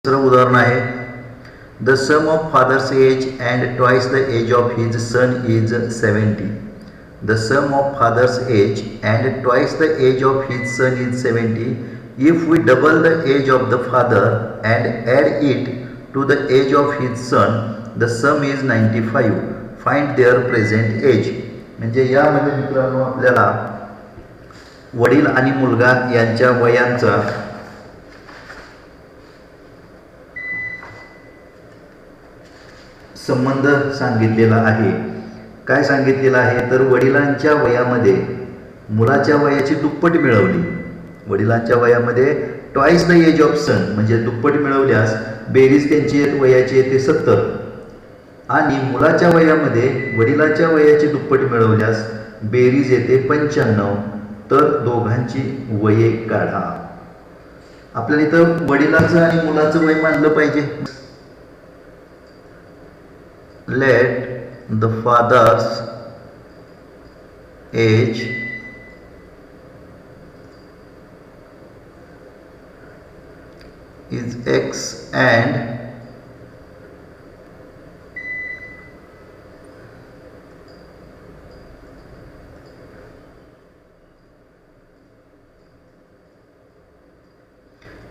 दुसरं उदाहरण आहे, the sum of father's age and twice the age of his son is 70. The sum of father's age and twice the age of his son is 70. If we double the age of the father and add it to the age of his son, the sum is 95. Find their present age. म्हणजे यामध्ये मित्रांनो आपल्याला वडील आणि मुलगा यांच्या वयांचा संबंध सांगितलेला आहे. काय सांगितलेला आहे तर वडिलांच्या वयामध्ये मुलाच्या वयाची दुप्पट मिळवली. वडिलांच्या वयामध्ये ट्वाइस द एज ऑफ सन म्हणजे दुप्पट मिळवल्यास बेरीज त्यांची वयाची येते 70 आणि मुलाच्या वयामध्ये वडिलांच्या वयाची दुप्पट मिळवल्यास बेरीज येते 95. तर दोघांची वये काढा. आपल्याला इथं वडिलांचं आणि मुलाचं वय मानलं पाहिजे. Let the father's age is x and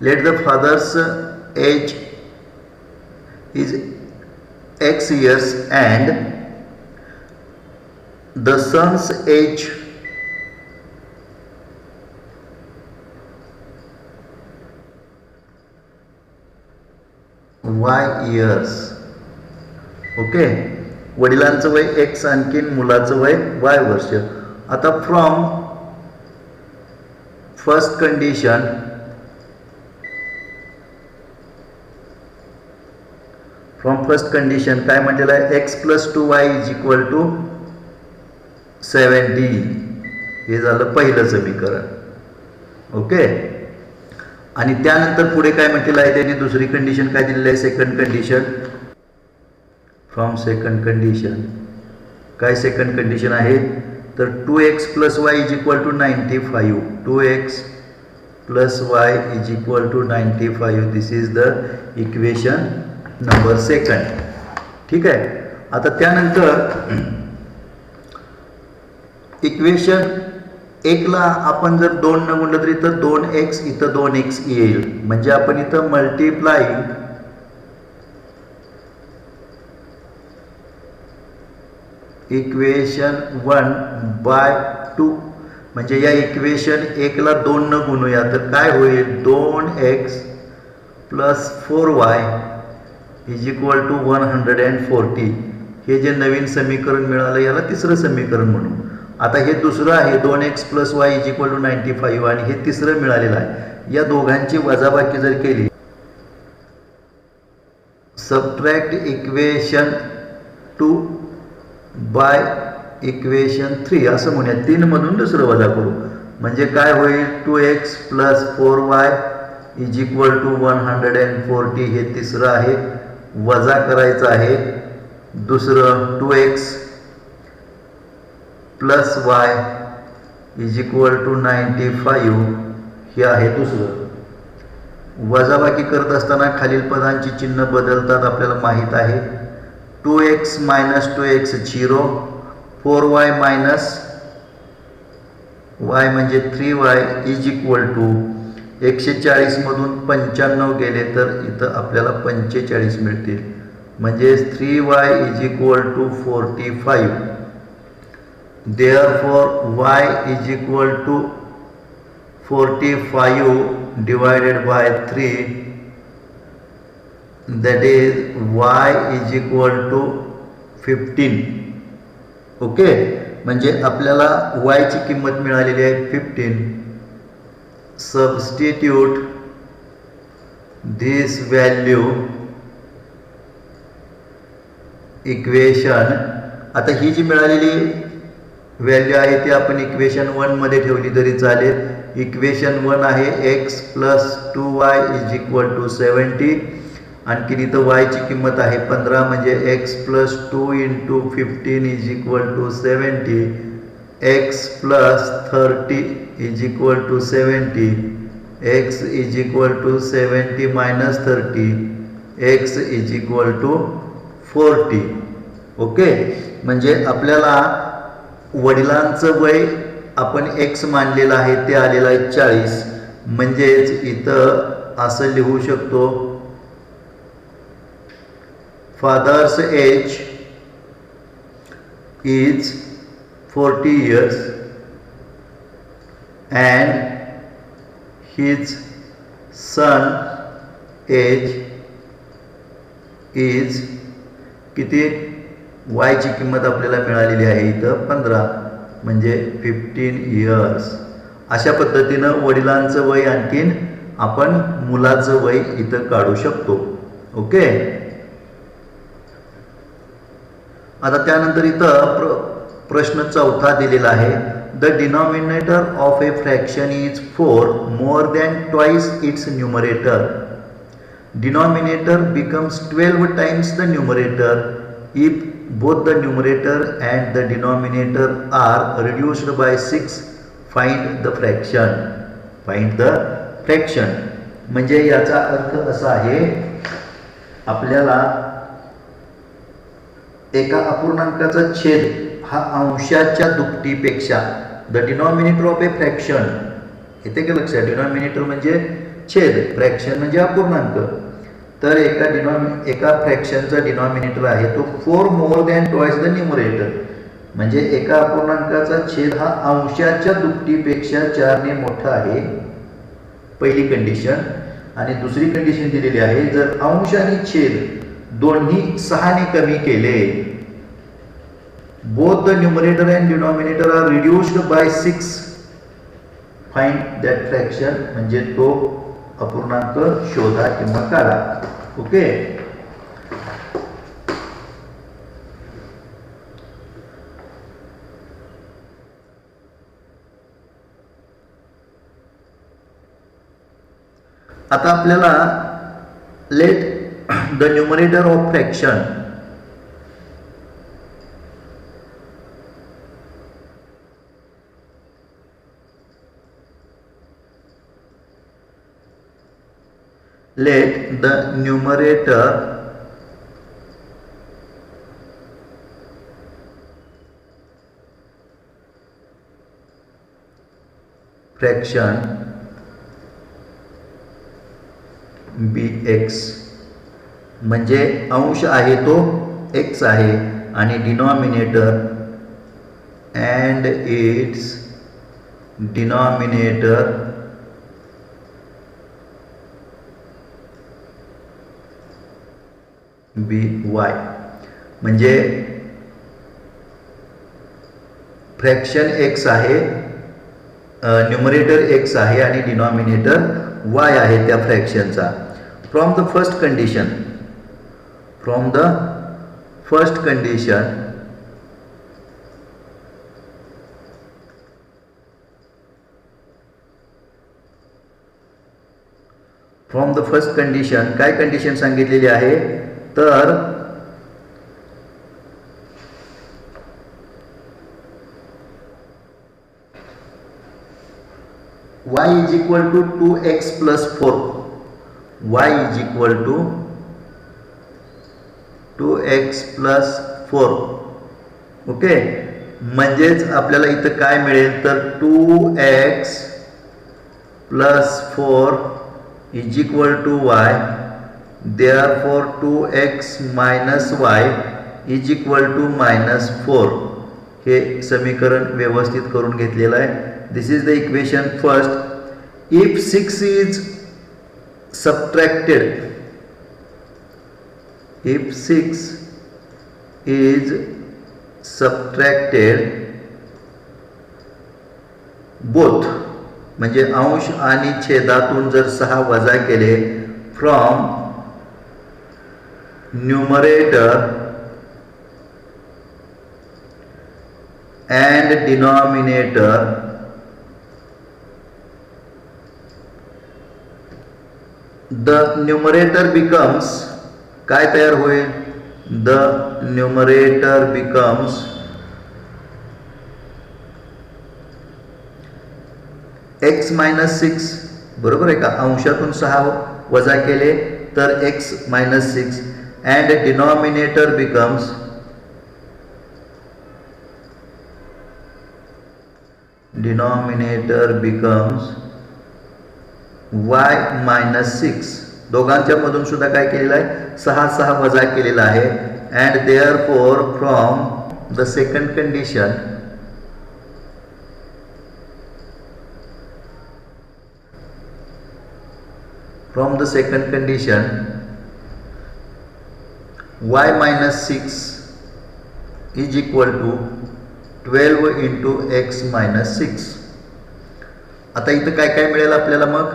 let the father's age is x years and the son's age y years. Okay, वडिलांचं वय x आणखीन मुलाचं वय y वर्ष. आता फ्रॉम फर्स्ट कंडिशन काय म्हटलेलं आहे x + 2y = 70. हे झालं पहिलं समीकरण. ओके, आणि त्यानंतर पुढे काय म्हटलेलं आहे त्यांनी दुसरी कंडिशन काय दिलेली आहे second condition. From second condition काय सेकंड कंडिशन आहे तर 2x + y = 95. 2x + y = 95. This is the equation number second. ठीक आहे. आता त्यानंतर इक्वेशन 1 ला आपण जर 2 न गुणलं तरी तर 2x इथं 2x येईल. म्हणजे आपण इथं मल्टिप्लाइंग इक्वेशन 1 बाय 2 म्हणजे या इक्वेशन 1 ला 2 न गुणूया तर काय होईल 2x + 4y = 140. हे जे नवीन समीकरण मिळालं याला तिसरं समीकरण म्हणू. आता हे दुसरं आहे 2x + y = 95 आणि हे तिसरं मिळालेलं आहे. या दोघांची वजाबाकी जर केली सबट्रॅक्ट इक्वेशन 2 बाय इक्वेशन 3 असं म्हणूया. 3 मधून दुसरं वजा करू म्हणजे काय होईल 2x + 4y = 140. हे तिसरं आहे. वजा करायचं आहे दुसरं 2x + y = 95. हे आहे दुसरं. वजाबाकी करत असताना खालील पदांची चिन्ह बदलतात आपल्याला माहीत आहे. 2x - 2x 0. 4y - y म्हणजे 3y = 140 मधून 95 गेले तर इथं आपल्याला 45 मिळतील. म्हणजे 3y = 45. Therefore y = 45 divided by 3, that is y = 15. Okay, म्हणजे आपल्याला y ची किंमत मिळालेली आहे 15. Substitute this value equation. आता ही जी मिळालेली व्हॅल्यू आहे ती आपण इक्वेशन 1 मध्ये ठेवली तरी चालेल. इक्वेशन 1 आहे x + 2y = 70. आणखी इथं y ची किंमत आहे 15 म्हणजे x + 2 × 15 = 70. x + 30 = 70. x is equal to 70 minus 30, x is equal to 40. Okay, म्हणजे आपल्याला वडिलांचं वय आपण x मानलेलं आहे ते आलेलं आहे 40. म्हणजेच इथं असं लिहू शकतो, father's age is 40 years and his son age is किती, वायची किंमत आपल्याला मिळालेली आहे इथं 15, म्हणजे 15 years. अशा पद्धतीनं वडिलांचं वय आणखीन आपण मुलाचं वय इथं काढू शकतो. ओके, आता त्यानंतर इथं प्रश्न चौथा दिलेला आहे. The denominator of a fraction is 4 more than twice its numerator. Denominator becomes 12 times the numerator if both the numerator and the denominator are reduced by 6. Find the fraction. Find the fraction. म्हणजे याचा अर्थ असा आहे, आपल्याला एका अपूर्णांकाचा छेद हा अंशाच्या दुपटीपेक्षा, the denominator of a fraction, येते का लक्षात, डिनॉमिनेटर म्हणजे छेद, फ्रॅक्शन म्हणजे अपूर्णांक. तर एका फ्रॅक्शनचा डिनॉमिनेटर आहे तो 4 more than twice the numerator, म्हणजे एका अपूर्णांकाचा छेद हा अंशाच्या दुपटीपेक्षा 4 ने मोठा आहे, पहिली कंडिशन. आणि दुसरी कंडिशन दिलेली आहे, जर अंश आणि छेद दोन्ही 6 ने कमी केले, both the numerator and denominator are reduced by 6, find that fraction. म्हणजे तो अपूर्णांक शोधा किंवा काढा. ओके, आता आपल्याला let the numerator of fraction, let the numerator fraction be x. म्हणजे अंश आहे तो x आहे आणि denominator and its denominator be y. म्हणजे फ्रॅक्शन एक्स आहे, न्यूमरेटर एक्स आहे आणि डिनॉमिनेटर वाय आहे त्या फ्रॅक्शनचा. फ्रॉम द फर्स्ट कंडिशन काय कंडिशन सांगितलेली आहे, तर y is equal to 2x plus 4. y is equal to 2x plus 4. Okay, म्हणजेच आपल्याला इथं काय मिळेल, तर 2x plus 4 is equal to y. Therefore 2x minus y is equal to -4. हे समीकरण व्यवस्थित करून घेतलेलं आहे. This is the equation first. If 6 is subtracted, both, म्हणजे अंश आणि छेदातून जर 6 वजा केले from numerator and denominator, the numerator becomes, काय तयार होईल, the numerator becomes x minus 6 बरोबर आहे का? अंशातून 6 वजा केले तर x minus 6 and denominator becomes y minus 6. दोघांच्या मधून सुद्धा काय केलेलं आहे? 6 वजा केलेला आहे. And therefore from the second condition y minus 6 is equal to 12 into x minus 6. आता इथं काय काय मिळेल आपल्याला मग?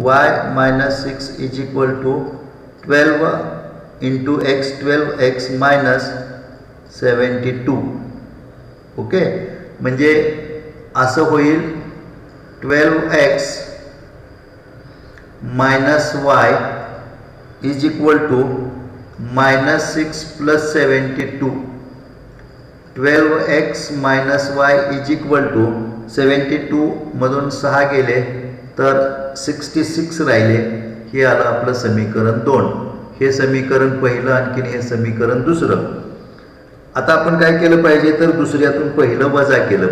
y minus 6 is equal to 12 into x, 12x minus 72. Okay, म्हणजे असं होईल 12x minus y is equal to minus 6 plus 72. 12x minus y is equal to 72 मधून 6 गेले तर 66 राहिले. हे आलं आपलं समीकरण 2. हे समीकरण पहिलं, आणखीन हे समीकरण दुसरं. आता आपण काय केलं पाहिजे तर दुसऱ्यातून पहिलं वजा केलं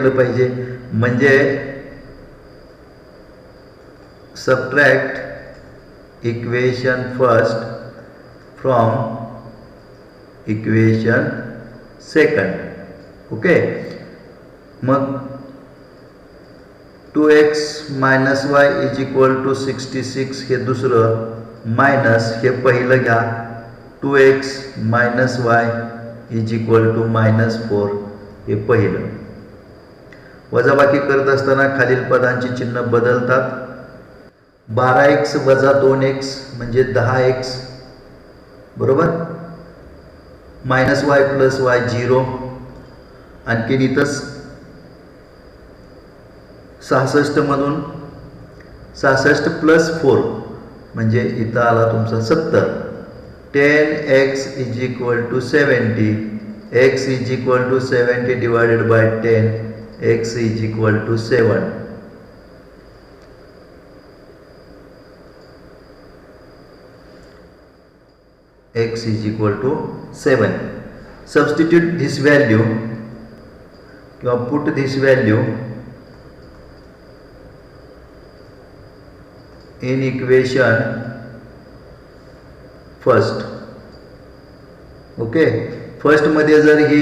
पाहिजे. म्हणजे subtract equation first from equation second. Okay, मग 2x minus y is equal to 66 हे दुसरं, मायनस हे पहिलं घ्या 2x minus y is equal to minus 4 हे पहिलं. वजाबाकी करत असताना खालील पदांची चिन्ह बदलतात. 12x वजा 2x म्हणजे 10x, बरोबर. Minus y plus y 0. आणखीन इथं 66 मधून 66 प्लस 4 म्हणजे इथं आला तुमचा 70. 10x is equal to 70. x is equal to 70 divided by 10. x is equal to 7. x is equal to 7. Substitute this value किंवा put this value in equation first. Okay, first मध्ये जर ही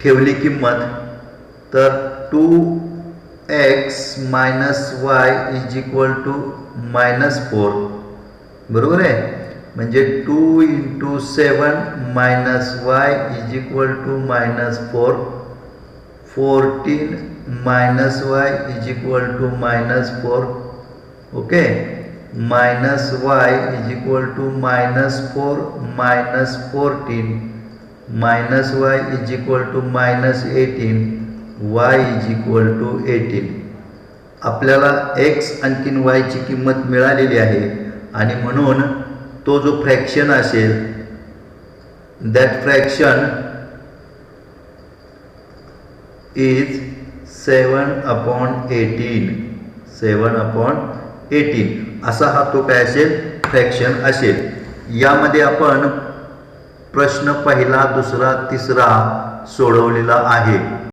ठेवली किंमत तर 2x minus y is equal to minus 4, बरोबर आहे. म्हणजे 2 into 7 minus y is equal to minus 4. 14 minus y is equal to minus 4. Okay, minus y is equal to minus 4 minus 14 minus y is equal to minus 18 y is equal to 18. आपल्याला x आणखीन y ची किंमत मिळालेली आहे आणि म्हणून तो जो फ्रॅक्शन असेल दॅट फ्रॅक्शन इज 7/18. 7/18 असा हा तो काय असेल? फ्रॅक्शन असेल. यामध्ये आपण प्रश्न पहिला, दुसरा, तिसरा सोडवलेला आहे.